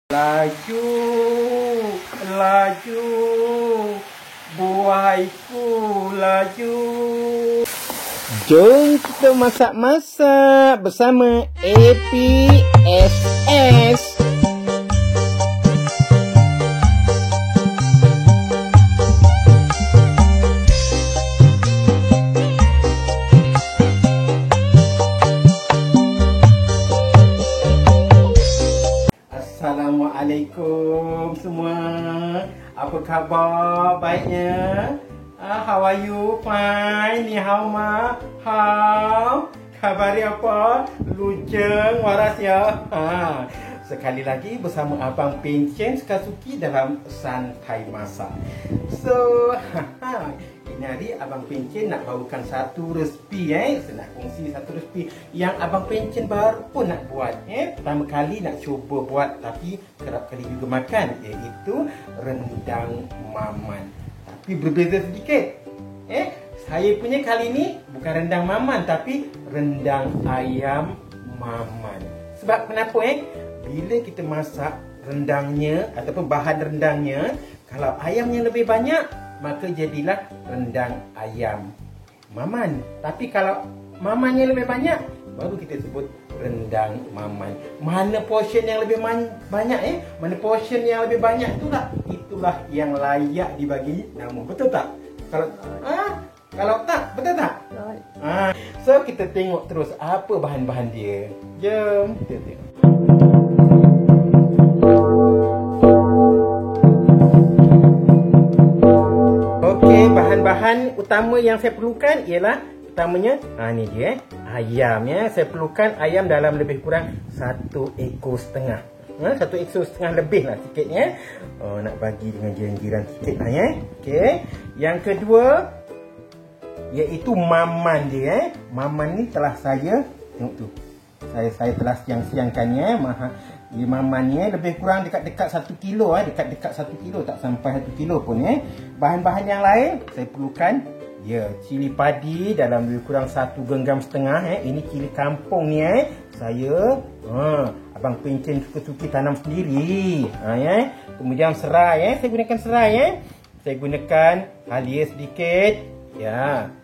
Laju, laju, buaiku laju. Jom kita masak-masak bersama APSS. Assalamualaikum semua. Apa khabar? Baiknya? How are you? Fine. Ni hao ma. How? Khabar dia apa? Lujeng waras ya. Sekali lagi bersama Abang Pencen Sukasuki dalam Santai Masak. So, ini hari Abang Pencen nak bawakan satu resipi Saya nak kongsi satu resipi yang Abang Pencen baru pun nak buat Pertama kali nak cuba buat tapi kerap kali juga makan, iaitu rendang maman. Tapi berbeza sedikit. Saya punya kali ni bukan rendang maman tapi rendang ayam maman. Sebab kenapa bila kita masak rendangnya ataupun bahan rendangnya, kalau ayamnya lebih banyak, maka jadilah rendang ayam maman. Tapi kalau mamannya lebih banyak, baru kita sebut rendang maman. Mana portion yang lebih banyak mana portion yang lebih banyak, itulah yang layak dibagi nama. Betul tak? Kalau tak, betul tak? So kita tengok terus apa bahan-bahan dia. Jom kita tengok. Bahan utama yang saya perlukan ialah pertamanya, ni dia ayam Saya perlukan ayam dalam lebih kurang 1,5 ekor. 1,5 ekor lebih lah sikit nak bagi dengan jiran-jiran sikit lah Okey. Yang kedua iaitu maman dia Maman ni telah saya tengok tu. Saya telah siang-siangkannya. Mamannya lebih kurang dekat-dekat 1 kilo dekat-dekat 1 kilo, tak sampai 1 kilo pun Bahan-bahan yang lain saya perlukan cili padi dalam lebih kurang 1,5 genggam. Ini cili kampung ni saya Abang Pencen suka-suka tanam sendiri. Kemudian serai saya gunakan serai saya gunakan halia sedikit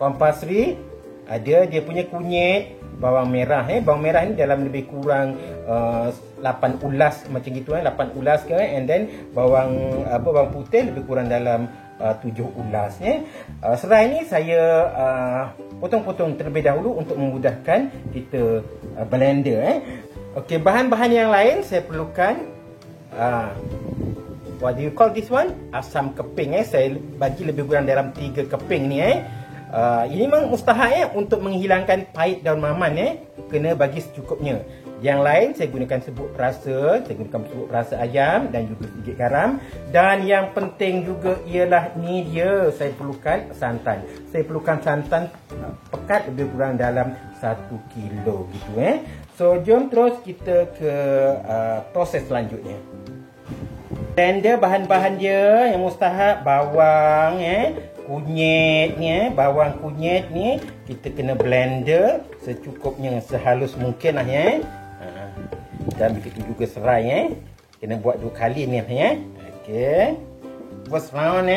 kompasri, ada dia punya kunyit, bawang merah bawang merah ni dalam lebih kurang 8 ulas macam gitu 8 ulas and then bawang putih lebih kurang dalam 7 ulas serai ni saya potong-potong terlebih dahulu untuk memudahkan kita blender Okey, bahan-bahan yang lain saya perlukan what do you call this one? Asam keping saya bagi lebih kurang dalam 3 keping ni ini memang mustahak untuk menghilangkan pahit daun maman kena bagi secukupnya. Yang lain saya gunakan serbuk perasa ayam dan juga sedikit garam. Dan yang penting juga ialah ni dia, saya perlukan santan. Saya perlukan santan pekat lebih kurang dalam 1 kilo gitu So jom terus kita ke proses selanjutnya. Blender bahan-bahan dia yang mustahak, bawang kunyit bawang kunyit ni kita kena blender secukupnya, sehalus mungkin dan begitu juga serai kena buat 2 kali ni Okey, first round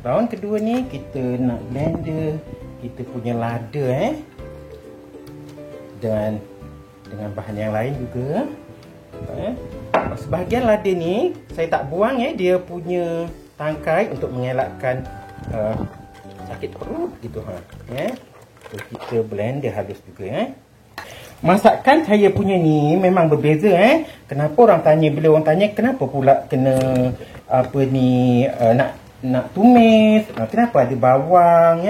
round kedua ni kita nak blender kita punya lada dan dengan bahan yang lain juga sebahagian lada ni saya tak buang dia punya tangkai untuk mengelakkan sakit perut gitu so, kita blender halus juga masakan saya punya ni memang berbeza kenapa bila orang tanya kenapa pula kena nak tumis, kenapa ada bawang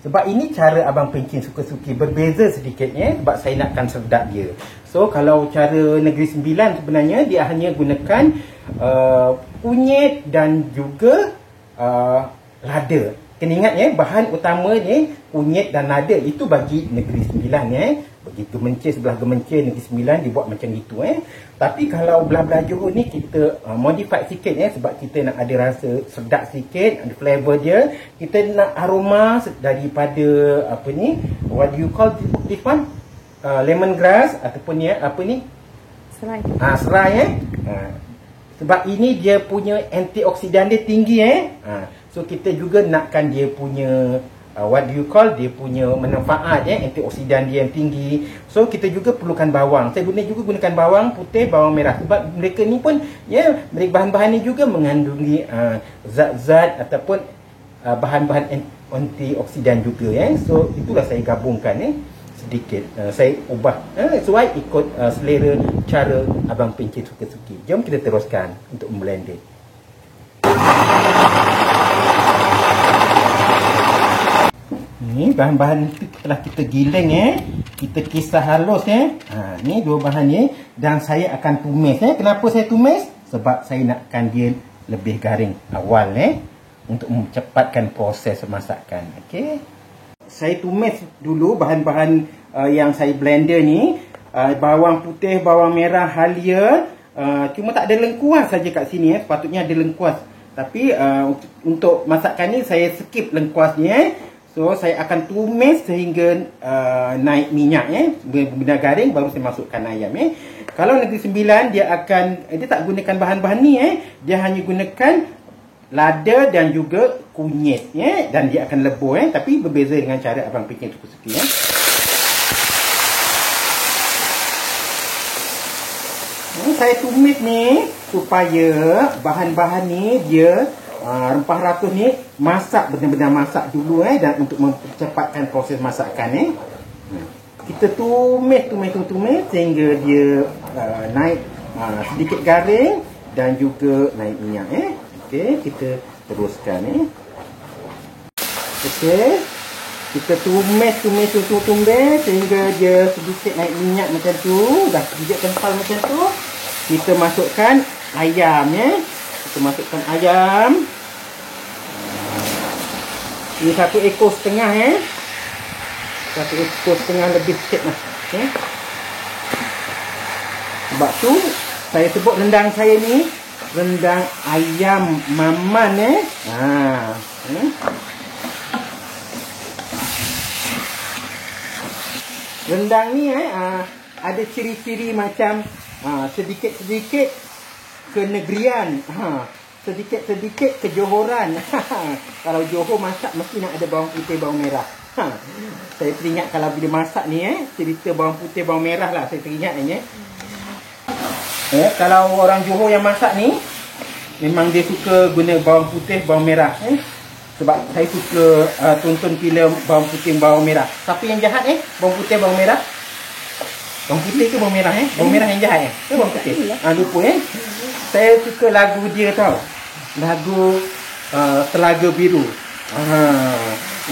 sebab ini cara Abang Pencen suka-suki berbeza sedikit sebab saya nakkan sedap dia. So kalau cara Negeri Sembilan sebenarnya dia hanya gunakan kunyit dan juga lada. Kena ingat bahan utama kunyit dan lada itu bagi Negeri Sembilan begitu mencir, sebelah gemencir Negeri Sembilan dibuat macam gitu Tapi kalau belah-belah Johor ni kita modify sikit sebab kita nak ada rasa sedap sikit, ada flavor dia. Kita nak aroma daripada apa ni, what do you call this one? Lemongrass ataupun apa ni? Serai. Serai sebab ini dia punya antioksidan dia tinggi So kita juga nakkan dia punya what do you call, dia punya manfaat antioksidan dia yang tinggi. So kita juga perlukan bawang. Saya gunakan bawang putih, bawang merah sebab mereka ni pun mereka bahan-bahan ni juga mengandungi zat-zat ataupun bahan-bahan antioksidan juga So itulah saya gabungkan sedikit. Saya ubah sesuai ikut selera cara Abang Pencit suka-suka. Jom kita teruskan untuk memblend. Ni bahan-bahan itu telah kita giling kita kisar halus ni dua bahan ni dan saya akan tumis Kenapa saya tumis? Sebab saya nakkan dia lebih garing awal untuk memcepatkan proses pemasakan. Okey. Saya tumis dulu bahan-bahan yang saya blender ni. Bawang putih, bawang merah, halia. Cuma tak ada lengkuas saja kat sini Sepatutnya ada lengkuas. Tapi untuk masakan ni saya skip lengkuas ni So saya akan tumis sehingga naik minyak benar garing baru saya masukkan ayam Kalau Negeri Sembilan dia tak gunakan bahan-bahan ni dia hanya gunakan lada dan juga kunyit dan dia akan lebur tapi berbeza dengan cara Abang Pencit suka-suka Saya tumis ni supaya bahan-bahan ni dia rempah ratus ni masak, benar-benar masak dulu dan untuk mempercepatkan proses masakan kita tumis sehingga dia naik sedikit garing dan juga naik minyak Okey, kita teruskan Okey, kita tumis sehingga dia sedikit naik minyak macam tu, dah sedikit kental macam tu. Kita masukkan ayam Kita masukkan ayam. Ini 1,5 ekor setengah 1,5 ekor lebih sikit lah. Sebab tu saya sebut rendang saya ni rendang ayam maman Rendang ni ada ciri-ciri macam sedikit-sedikit kenegerian, sedikit-sedikit kejohoran. Kalau Johor masak mesti nak ada bawang putih, bawang merah. Saya teringat kalau bila masak ni cerita bawang putih, bawang merah lah saya teringat kalau orang Johor yang masak ni memang dia suka guna bawang putih, bawang merah sebab saya suka tonton filem bawang putih, bawang merah. Siapa yang jahat bawang putih, bawang merah? Bawang putih ke bawang merah bawang merah yang jahat ke bawang putih? Lupa Saya suka lagu dia tau. Lagu Telaga Biru.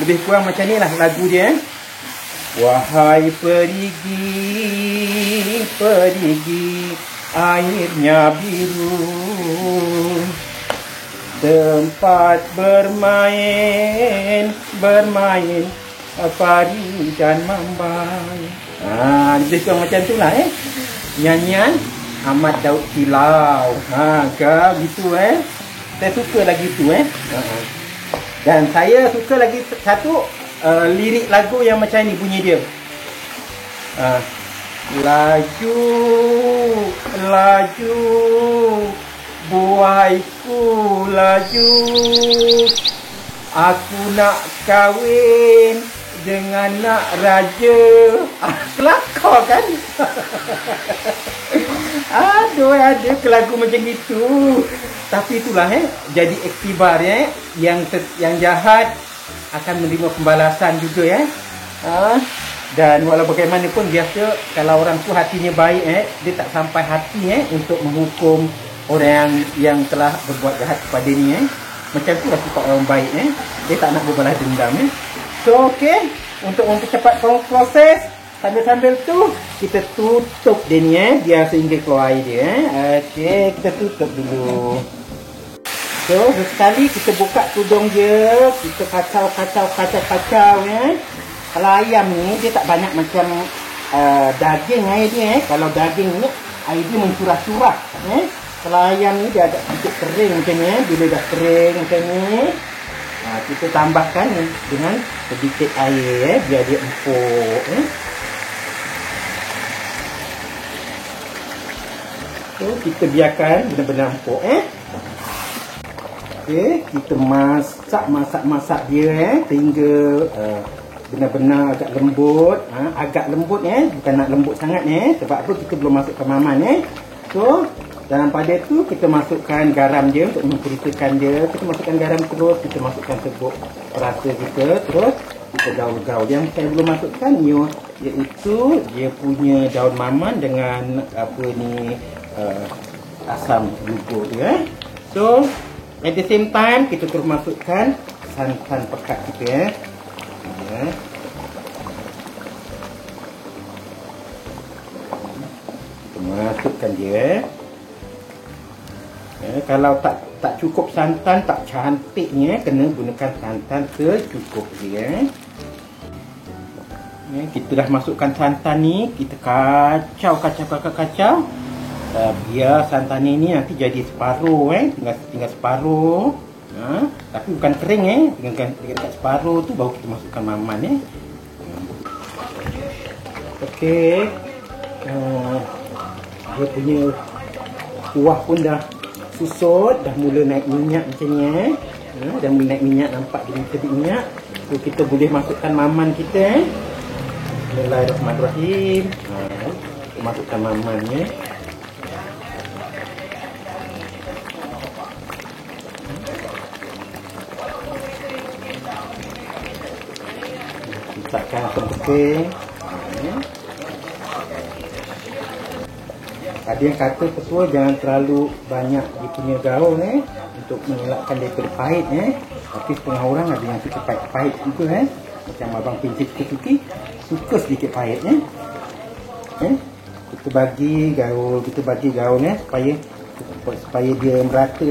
Lebih kurang macam ni lah lagu dia Wahai perigi, perigi, airnya biru, tempat bermain, bermain, pari dan mambai. Lebih kurang macam tu lah nyanyian Ahmad Daud Tilau. Gitu saya suka lagi tu Dan saya suka lagi satu lirik lagu yang macam ni bunyi dia. Laju, laju, buaiku laju, aku nak kahwin dengan nak raja. Kelakar kan? Aduh, ada ke lagu macam itu. Tapi itulah jadi iktibar yang jahat akan menerima pembalasan juga Dan walau bagaimanapun biasa kalau orang tu hatinya baik dia tak sampai hati untuk menghukum orang yang telah berbuat jahat kepada ni Macam tu lah sifat orang baik dia tak nak berbalas dendam So okey, untuk mempercepat proses sambil-sambil tu kita tutup dia ni biar sehingga keluar air dia Okey, kita tutup dulu. So sekali kita buka tudung dia, kita kacau. Kalau ayam ni dia tak banyak macam daging air dia. Kalau daging ni air dia mencurah-curah. Kalau ayam ni dia agak sedikit kering macam ni. Bila dah kering macam ni, kita tambahkan dengan sedikit air biar dia empuk. So, kita biarkan benar-benar empuk. Okey, kita masak dia sehingga benar-benar agak lembut. Agak lembut bukan nak lembut sangat sebab apa kita belum masukkan maman. So, dalam pada tu kita masukkan garam dia untuk memperitakan dia. Kita masukkan garam terus, kita masukkan serbuk perasa kita, terus kita gaul-gaul. Yang saya belum masukkan iaitu dia punya daun maman dengan asam gugur dia. So, at the same time kita terus masukkan santan pekat kita kita masukkan dia. Kalau tak cukup santan, tak cantiknya, kena gunakan santan secukup dia. Kita dah masukkan santan ni, kita kacau. Biar santan ini nanti jadi separuh tinggal separuh. Tapi bukan kering tinggal dekat separuh tu baru kita masukkan maman Okey. Dia punya kuah pun dah susut, dah mula naik minyak macam ni dah mula naik minyak, nampak dia sedikit minyak. So kita boleh masukkan maman kita. Bismillahirrahmanirrahim. Masukkan maman ni. Letakkan penting. Ada yang kata ketua jangan terlalu banyak dia punya gaul untuk mengelakkan daripada pahit Tapi setengah orang ada yang suka pahit juga macam abang pincit sikit suka sedikit pahit Kita bagi gaul supaya dia merata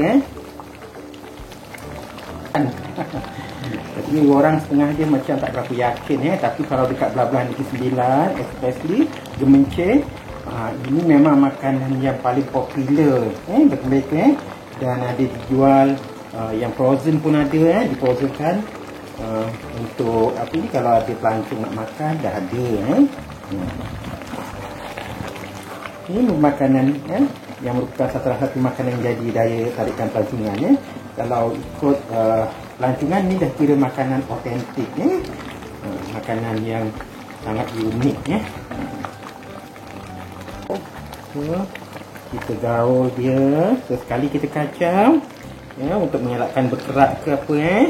Tapi orang setengah dia macam tak berapa yakin tapi kalau dekat belah-belah Negeri Sembilan, especially Gemencing, ini memang makanan yang paling popular bagi mereka dan ada dijual yang frozen pun ada difrozenkan untuk kalau ada pelancong nak makan dah ada Ini makanan yang merupakan salah satu makanan yang jadi daya tarikan pelancongan Kalau ikut pelancongan ni dah kira makanan otentik makanan yang sangat unik Kita gaul dia sesekali kita kacau untuk mengelakkan berkerak ke apa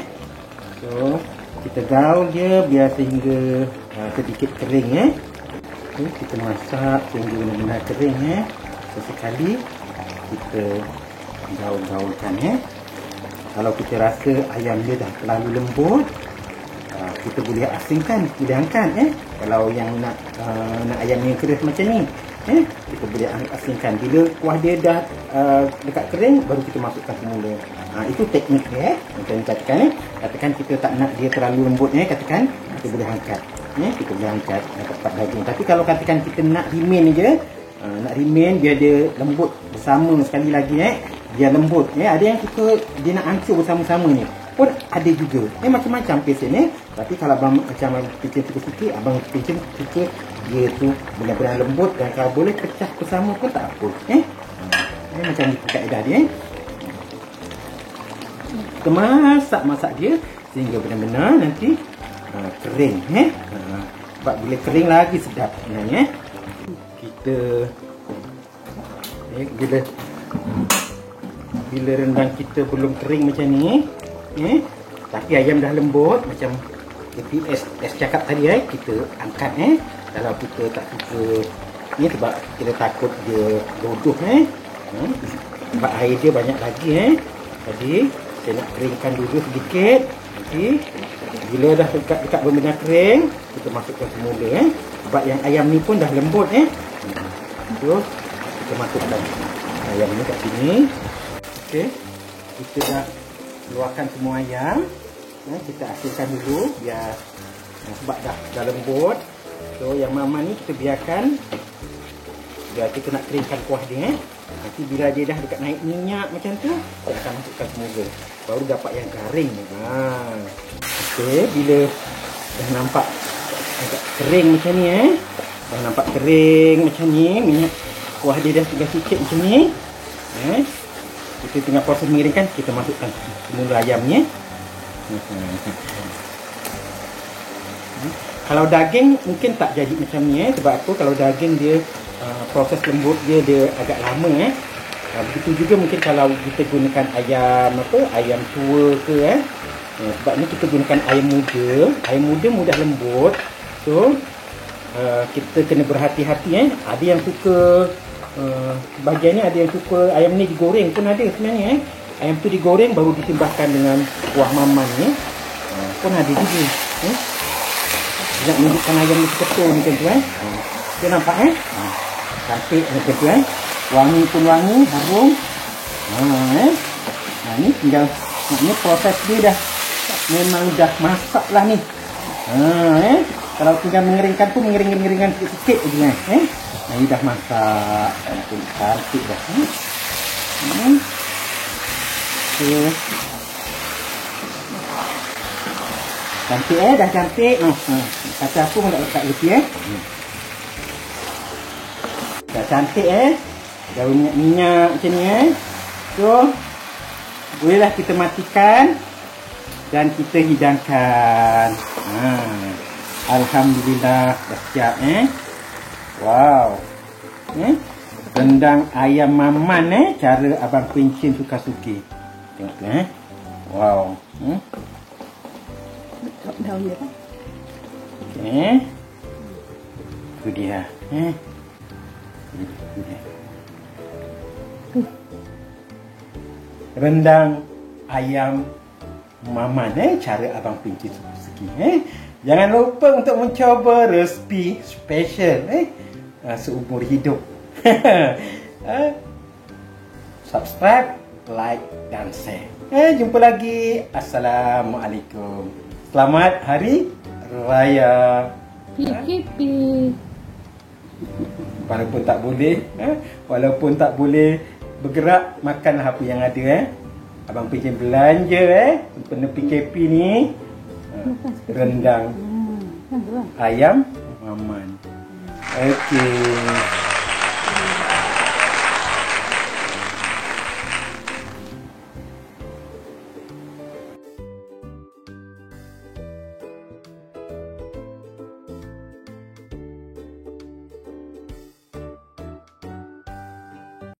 So kita gaul dia biar sehingga sedikit kering kita masak sehingga benar-benar kering sesekali kita gaul-gaulkan Kalau kita rasa ayam dia dah terlalu lembut, kita boleh asingkan, hidangkan Kalau yang nak ayam yang keras macam ni, kita boleh asingkan. Bila kuah dia dah dekat kering, baru kita masukkan semula. Itu teknik macam katakan kita tak nak dia terlalu lembut katakan kita boleh angkat. Kita boleh angkat tempat daging. Tapi kalau katakan kita nak remain je, nak remain biar dia lembut bersama sekali lagi biar lembut ada yang suka dia nak hancur bersama-sama ni pun ada juga macam-macam pesen tapi kalau abang macam pincin sikit-sikit, abang pincin suka dia tu benar-benar lembut dan kalau boleh pecah bersama pun tak apa macam ni kaedah dia kita masak dia sehingga benar-benar nanti kering sebab bila kering lagi sedap sebenarnya kita bila rendang kita belum kering macam ni tapi ayam dah lembut macam es cakap tadi kita angkat kalau kita tak suka ni sebab kita takut dia rodoh sebab air dia banyak lagi jadi saya nak keringkan dulu sedikit nanti bila dah dekat benar-benar kering kita masukkan semula sebab yang ayam ni pun dah lembut terus kita masukkan ayam ni kat sini. Okey, kita dah keluarkan semua ayam kita asingkan dulu biar sebab dah lembut So yang maman ni kita biarkan. Biar kita nak keringkan kuah dia. Nanti bila dia dah dekat naik minyak macam tu, kita akan masukkan semula. Baru dapat yang garing. Okey, bila dah nampak agak kering macam ni dah nampak kering macam ni, minyak kuah dia dah tinggal sikit macam ni. Kita tengah proses mengeringkan, kita masukkan semula ayamnya. Kalau daging mungkin tak jadi macam ni sebab apa? Kalau daging dia proses lembut dia agak lama begitu juga mungkin kalau kita gunakan ayam ayam tua ke sebab ni kita gunakan ayam muda mudah lembut. So kita kena berhati-hati ada yang suka bahagiannya ada yang suka ayam ni digoreng pun ada sebenarnya ayam tu digoreng baru ditimbahkan dengan kuah maman ni pun ada juga nak menunjukkan ayam ni ketul macam tu kita nampak cantik macam tu wangi pun wangi, harum. Ni tinggal maknanya proses dia dah memang dah masak lah ni. Kalau tinggal mengeringkan tu mengering sikit je ni dah masak. Cantik dah. Cantik dah cantik. Kata aku pun nak letak lebih dah cantik dah minyak macam ni so bolehlah kita matikan dan kita hidangkan. Alhamdulillah dah siap wow rendang ayam maman cara abang Pencin suka-suki. Tengok tu wow daun dia okey tu dia rendang ayam maman cara abang Pencin suka-suki jangan lupa untuk mencuba resipi special seumur hidup. Subscribe, like dan share. Jumpa lagi. Assalamualaikum. Selamat Hari Raya PKP. Walaupun tak boleh bergerak, makanlah apa yang ada abang Pencin belanja kena PKP ni rendang ayam maman. Okey.